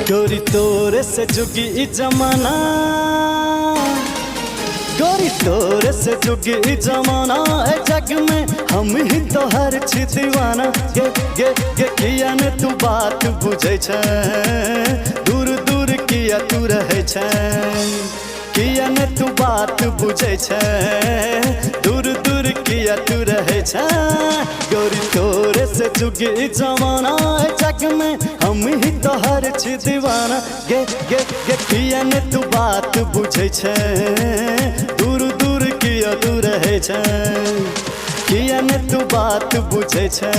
गोरी तोरे से जुगी ई जमाना, गोरी तोरे से जुगी ई जमाना। ए जग में हम ही तो हर छी दीवाना। गे गे गे किया ने तू बात बुझे छै, दूर दूर किया तू रहे छै। किया ने तू बात बुझे छै, दूर दूर किया तू रहे छै। गोरी तोरे से जुगी ई जमाना। ए जग में हम ही तो हर छी दीवाना। गे गे गे किया ने तू बात बुझे छै, दूर दूर किया तू रहे छै। किया ने तू बात बुझे छै,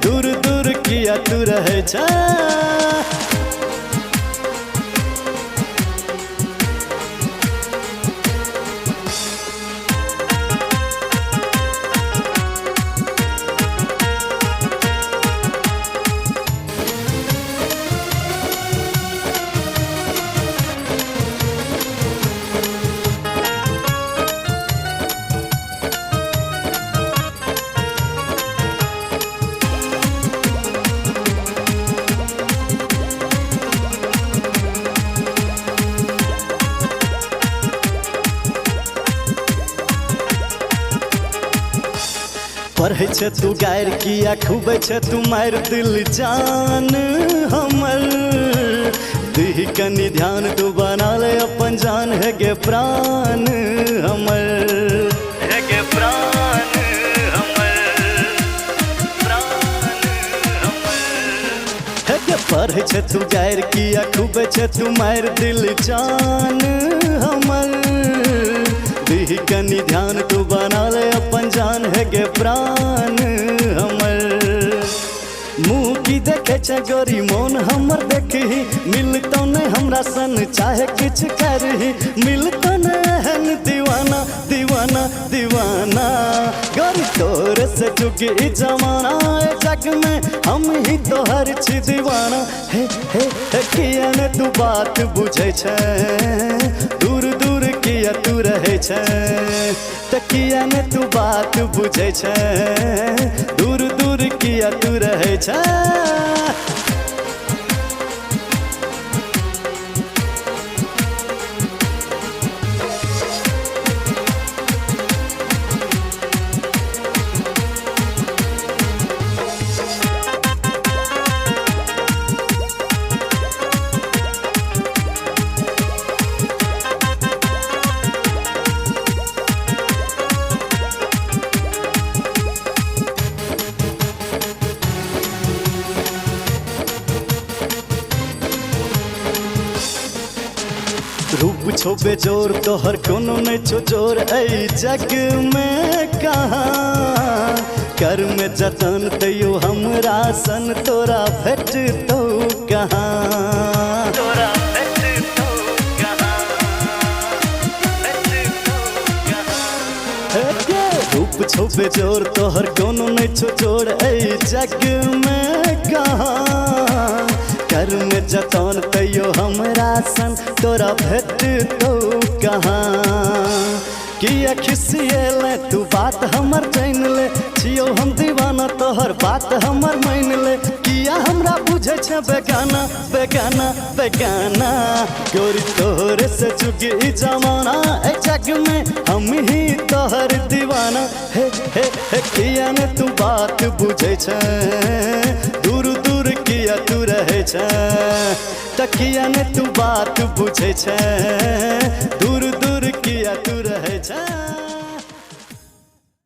दूर दूर किया तू रहे छै। पढ़े छ तू गायर किया खूबे छ तू मार दिल जान हमर। दिही कनी ध्यान तू बना ले अपन जान है गे प्राण हमर। है गे प्राण हमर, प्राण हमर। है गे पढ़े छ तू गायर किया खूबे छ तू मार दिल जान हमर। दिही कनी ध्यान तू बना ले अपन जान है गे प्राण हमर। मुँह की देखे छ गोरी मोन हमर देखही, मिलतो ने हमरा सन चाहे किछ करही। मिलतो ने हन दीवाना दीवाना दीवाना। गोरी तोरे से जुगी ई जमाना। ए जग में हम ही तो हर छी दीवाना। हे हे हे किया ने तू बात बुझे छै, दूर दूर किया तू रहे छै। तकिया ने तू बात बुझे छै, दूर दूर किया तू रहे छै। रूप छो बेजोर तोहर कोनो नहीं छो जोर। ऐ जग में कहाँ कर में जतन तैयो हमरा सन तोरा भेट तो कहाँ। तोरा भेट तो कहाँ, भेट तो कहाँ। रूप छो बेजोर तोहर कोनो नहीं छो जोर। ऐ जग में कहाँ कर में जतन तैयो हमरा सन तोरा भेट तो कहाँ। किया खिसियेले तू बात हमर जान ले, छियो हम दीवाना तोहर बात हमर मान ले। किया हमरा बुझे छ बेगाना बेगाना बेगाना। गोरी तोरे से जुगी ई जमाना। ए जग में हम ही तोहर दीवाना। हे हे हे किया ने तू बात बुझे छ, दूर दूर किया तू रहे छै। तकिया ने तू बात बुझे छै,